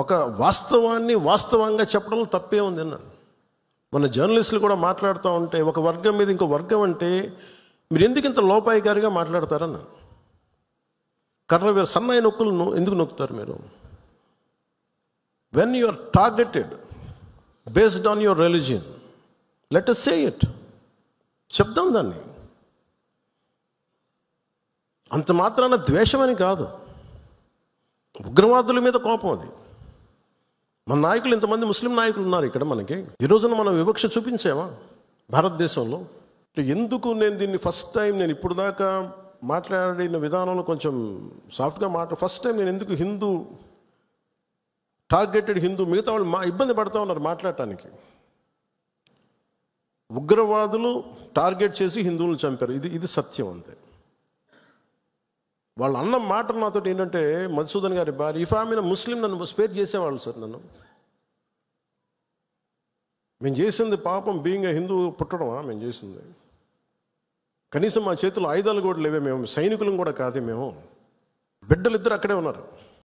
ఒక వాస్తవాన్ని వాస్తవంగా చెప్పడంలో తప్పే ఉంది అన్న. మన జర్నలిస్టులు కూడా మాట్లాడుతూ ఉంటే ఒక వర్గం మీద ఇంకో వర్గం అంటే మీరు ఎందుకు ఇంత లోపాయికారిగా మాట్లాడతారన్న? కర్ర సన్నాయి నొక్కులను ఎందుకు నొక్కుతారు మీరు? When you are targeted based on your religion, let us say it, చెప్దాం దాన్ని. అంత మాత్రాన ద్వేషమని కాదు, ఉగ్రవాదుల మీద కోపం అది. మన నాయకులు ఇంతమంది ముస్లిం నాయకులు ఉన్నారు ఇక్కడ మనకి. ఈ రోజున మనం వివక్ష చూపించామా భారతదేశంలో? ఎందుకు నేను దీన్ని ఫస్ట్ టైం, నేను ఇప్పుడు దాకా మాట్లాడిన విధానంలో కొంచెం సాఫ్ట్గా ఫస్ట్ టైం నేను ఎందుకు హిందూ టార్గెటెడ్ హిందూ, మిగతా వాళ్ళు ఇబ్బంది పడతా ఉన్నారు మాట్లాడటానికి. ఉగ్రవాదులు టార్గెట్ చేసి హిందువులను చంపారు, ఇది సత్యం అంతే. వాళ్ళు అన్న మాట నాతో ఏంటంటే, మధుసూదన్ గారి భార్య, ఇఫ్ ఆమె ముస్లిం నన్ను స్పేర్ చేసేవాళ్ళు సార్. నన్ను మేము చేసింది పాపం, బీయింగ్ హిందూ పుట్టడమా మేము చేసింది? కనీసం మా చేతుల్లో ఆయుధాలు కూడా లేవే, మేము సైనికులం కూడా కాదే, మేము బిడ్డలు ఇద్దరు అక్కడే ఉన్నారు.